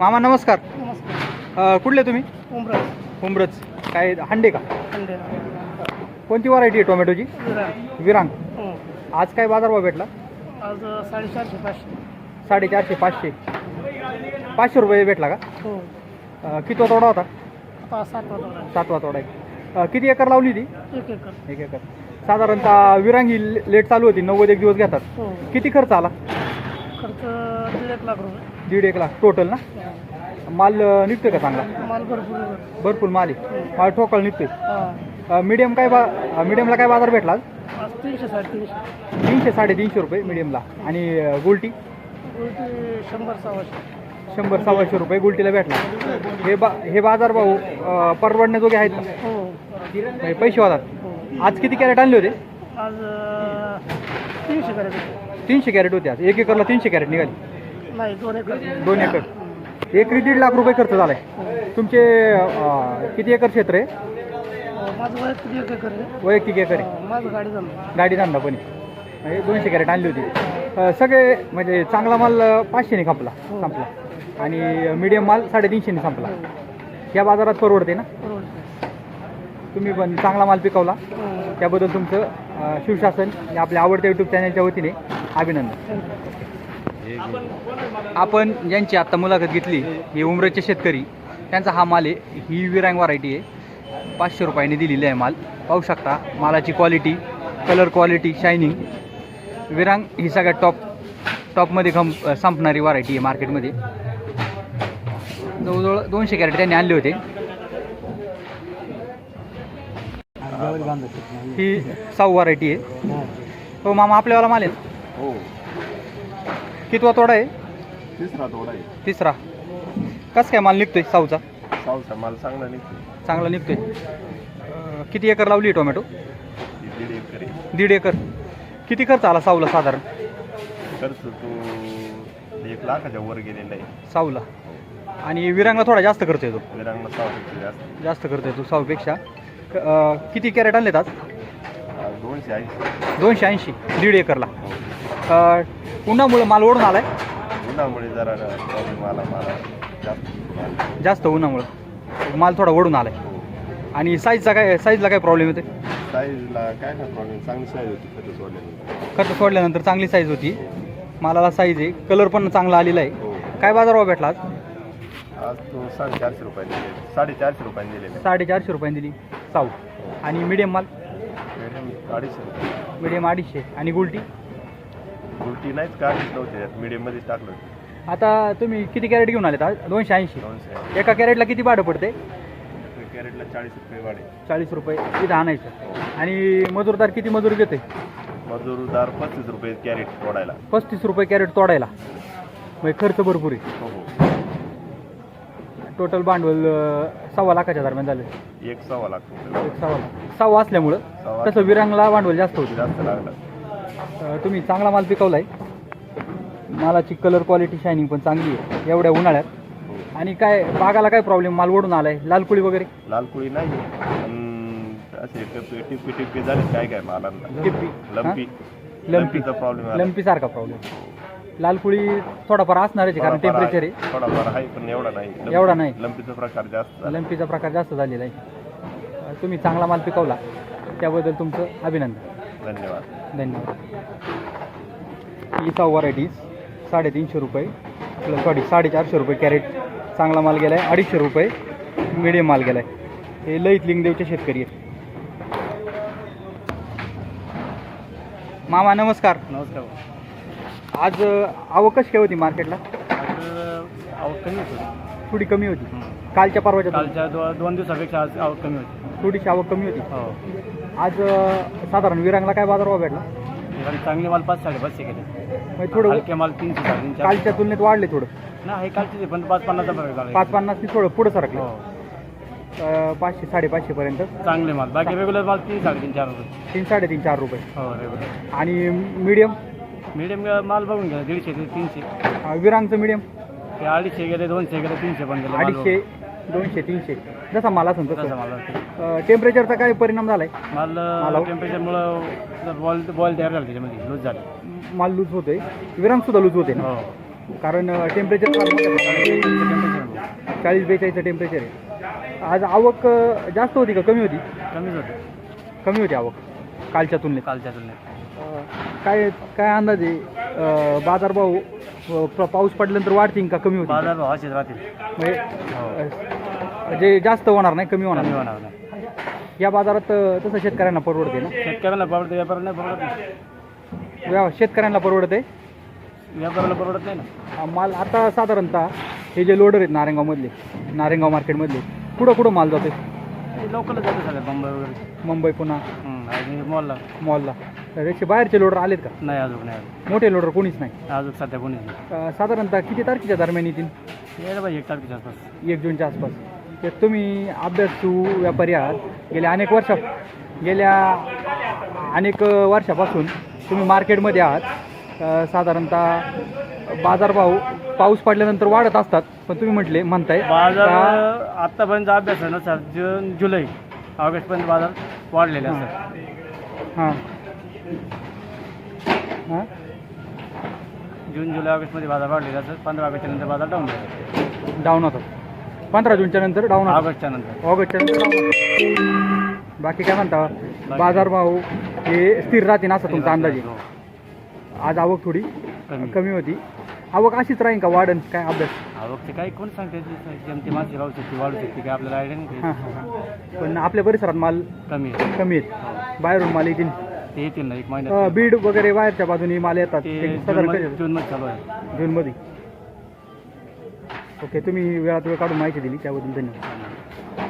मामा नमस्कार. नमस्कार. कुठले तुम्ही? उमरस. उमरच. काय हंडे का? अंडे. कोणती व्हरायटी आहे टोमॅटोची? विरार. विरांग. हो. आज काय बाजारभाव भेटला? आज 450 500. 450 500. 500 रुपये भेटला का? हो. किती तोडा होता? आता 7 वाजता. 7वा तोडा आहे. किती एकर लावली ती? 1 एकर. 1 एकर. साधारणतः विरांगी लेट चालू होती, 90 दिवस घेतात. हो. किती खर्च आला? खर्च 1.5 लाख रुपये. 1.5 लाख टोटल ना? माल निघतोय का चांगला? माल भरपूर आहे. भरपूर माल आहे. माल ठोकळ निघतोय. हा. मीडियम मीडियमला काय बाजार भेटला? आज 300 350. 300 350 रुपये मीडियमला. आणि गुलटी? उलटी 100 100. 100 125 रुपये गुलटीला भेटला. हे बाजारभाव परवडण्याजोगे आहेत का? हो. म्हणजे पैसे होतात. हो. आज किती कॅरेट आणले होते? आज 300 करायचे. 300 कॅरेट होते. आज 1 एकरला 300 कॅरेट निघाली. नाही 2 एकर. 2 एकर. एकरी 1.5 लाख रुपये खर्च झालाय. तुमचे किती एकर क्षेत्र आहे? माझं वैयक्तिक 1 एकर आहे. वैयक्तिक एकर आहे. माझं गाडी झालं. गाडी धंदा पण आहे. म्हणजे 200 कॅरेट आणली होती. सगळे म्हणजे चांगला माल 500 ने संपला आणि मीडियम माल 350 ने संपला. या बाजारात परवडते ना? तुम्ही पण चांगला माल पिकवला, त्याबद्दल तुमचं शिवशासन या आपल्या आवडत्या यूट्यूब चॅनलच्या वतीने अभिनंदन. आपण ज्यांची आत्ता मुलाखत घेतली हे उमरेचे शेतकरी, त्यांचा हा माल आहे. ही विरांग व्हरायटी आहे. 500 रुपयाने दिलेली आहे माल. पाहू शकता मालाची क्वालिटी, कलर क्वालिटी, शायनिंग. विरांग ही सगळ्यात टॉपमध्ये संपणारी व्हरायटी आहे मार्केटमध्ये. जवळजवळ 200 कॅरेट त्यांनी आणले होते. ही 6 व्हरायटी आहे. हो मामा, आपल्यावाला माल आहे. हो. कितवा तोडा आहे? तिसरा तोडा आहे. तिसरा. कसं काय माल निघतोय 6चा? साऊचा माल चांगला निघतो. चांगला निघतोय. किती एकर लावली आहे टोमॅटो? 1.5 एकर आहे. 1.5 एकर. किती खर्च आला 6ला साधारण? खर्च तो 1 लाखाच्या वर गेलेला आहे 6ला. आणि विरांगला थोडा जास्त खर्च येतो. विरांगला 600 जास्त. जास्त खर्च येतो 6पेक्षा. किती कॅरेट आणलेत आज? 280. 280. 1.5 एकरला. उन्हामुळे माल ओढून आलाय. उन्हामुळे जरा प्रॉब्लेम आला मला. जास्त उन्हामुळे माल थोडा ओढून आलाय. आणि साईजला काय प्रॉब्लेम येते? साईजला काय ना प्रॉब्लेम, चांगली साईज होती खर्च सोडल्यानंतर. खर्च सोडल्यानंतर चांगली साईज होती. मालाला साईज आहे, कलर पण चांगला आलेला आहे. हो. काय बाजारभाव भेटला आज? आज तो 450 रुपये दिले. 450 रुपये दिलेले. 450 रुपयांनी दिली 6. आणि मीडियम माल? मीडियम 250 रुपये. मीडियम 250. आणि गुलटी? उलटी नाहीच काढलीच नव्हती त्यात, मीडियममध्येच टाकलं. आता तुम्ही किती कॅरेट घेऊन आलेत आज? 280. 200. एका कॅरेटला किती भाडं पडते? कॅरेटला 40 रुपये वाढे. 40 रुपये इथं आणायचं. आणि मजूरदार किती मजूर घेते? मजूरदार 35 रुपये कॅरेट तोडायला. 35 रुपये कॅरेट तोडायला. म्हणजे खर्च भरपूर आहे. हो. टोटल भांडवल 1.25 लाखाच्या दरम्यान झालं. 1.25 लाख रुपये. 6 असल्यामुळं तसं विरांगला भांडवल जास्त होती. जास्त लागलं. तुम्ही चांगला माल पिकवलाय. मालाची कलर क्वालिटी, शायनिंग पण चांगली आहे एवढ्या उन्हाळ्यात. आणि काय बागाला काय प्रॉब्लेम? माल ओढून आलाय? लालकुळी वगैरे? लालकुळी नाही, पण असे टिप्पी टिप्पी झाले काय मालांना. टिप्पी, लंपी. लंपीचा प्रॉब्लेम. लंपी सारखा प्रॉब्लेम. लालकुळी थोडाफार असणारच आहे, कारण टेम्परेचर आहे. थोडाफार आहे पण एवढा नाही. एवढा नाही. लंपीचा प्रकार जास्त. लंपीचा प्रकार जास्त झालेला आहे. तुम्ही चांगला माल पिकवला, त्याबद्दल तुमचं अभिनंदन. धन्यवाद. ही 6 व्हरायटीज 350 रुपये प्लस 450 रुपये कॅरेट. चांगला माल गेला आहे 250 रुपये. मिडियम माल गेला आहे. हे लईत लिंगदेवचे शेतकरी आहेत. मामा नमस्कार. नमस्कार. आज आवक कशी काय होती मार्केटला? आवक कमी होती. थोडी कमी होती. कालच्या परवाच्या कालच्या 2 दिवसापेक्षा आज आवक कमी होती. थोडीशी आवक कमी होती. हो. आज साधारण विरांगला काय बाजारभाव भेटला? चांगले माल 5 550 केले. म्हणजे थोडं हलके माल 300 350. कालच्या तुलनेत वाढले थोडं. नाही, कालचे पण 5-50 फरक झाला. 550 थोडं पुढं सरकले. हो. 500 550 पर्यंत चांगले माल. बाकी रेग्युलर माल 3 350 4 रुपये. 3 350 4 रुपये. हो रेग्युलर. आणि मीडियम माल बघून घ्या. 150 ते 300. विरांगचं मीडियम ते 250 गेले, 200 गेले, 300 पण गेले. 250 200 300 जसा माल असेल तसं तसं. माल. टेम्परेचरचा काय परिणाम झालाय? माल टेम्परेचरमुळं बॉल तयार झाला, त्याच्यामध्ये लूज झाले. माल लूज होतोय. विरांग सुद्धा लूज होते ना, हो. कारण टेम्परेचर 40-42 टेम्परेचर आहे. आज आवक जास्त होती का कमी होती? कमीच होतं कमी होती आवक कालच्या तुलनेत. कालच्या तुलनेत. काय काय अंदाज आहे बाजारभाव पाऊस पडल्यानंतर वाढतील का कमी होतील? बाजार भाव असेच राहतील. म्हणजे जे जास्त होणार नाही कमी होणार कमी नाही. होणार नाही. या बाजारात तसं शेतकऱ्यांना परवडते ना? शेतकऱ्यांना परवडते, व्यापाऱ्यांना परवडत नाही. शेतकऱ्यांना परवडते, व्यापाऱ्याला परवडत नाही ना. माल आता साधारणतः हे जे लोडर आहेत नारायणगावमधले, नारायणगाव मार्केटमधले, कुठं मॉल जातो? लोकलच जाते सगळ्या मुंबई वगैरे. मुंबई पुन्हा आणि मॉलला मॉलला. त्याचे बाहेरचे लोडर आलेत का? नाही अजून नाही आलं. मोठे लोडर कोणीच नाही. अजून सध्या कोणी नाही. साधारणतः किती तारखेच्या दरम्यान येतील? यायला पाहिजे 1 तारखेच्या आसपास. 1 जूनच्या आसपास. ते तुम्ही अभ्यासू व्यापारी आहात, गेल्या अनेक वर्षापासून तुम्ही मार्केटमध्ये आहात. साधारणतः बाजारभाव पाऊस पडल्यानंतर वाढत असतात, पण तुम्ही म्हणताय बाजार का- आत्तापर्यंत अभ्यास आहे ना सर, जून जुलै ऑगस्टपर्यंत बाजार वाढलेले असतात. हां हां जून जुलै ऑगस्टमध्ये बाजार वाढलेले असतात. 15 ऑगस्टच्या नंतर बाजार डाऊन झाले. डाऊन होतात. 15 जूनच्या नंतर डाऊन होतात. ऑगस्टच्या नंतर. ऑगस्टच्या नंतर डाऊन होतात. बाकी काय म्हणता? बाजारभाव हे स्थिर राहतील असं तुमचा अंदाज आहे? हो. आज आवक थोडी कमी. कमी होती. आवक अशीच राहील का वाढन? काय अभ्यास? आवकचे काही कोण सांगते, जमते माणसे राहू शकते, वाढू शकते, काय आपल्याला आयडिया नाही. हां हां. पण आपल्या परिसरात माल कमी आहे. कमी आहेत. बाहेरून माल येतील. ते येतील ना 1 महिन्यात. बीड वगैरे बाहेरच्या बाजूनी माल येतात. ते ते साधारण जूनमध्ये चालू आहे. जूनमध्ये. ओके, तुम्ही वेळात वेळ काढून माहिती दिली त्याबद्दल धन्यवाद.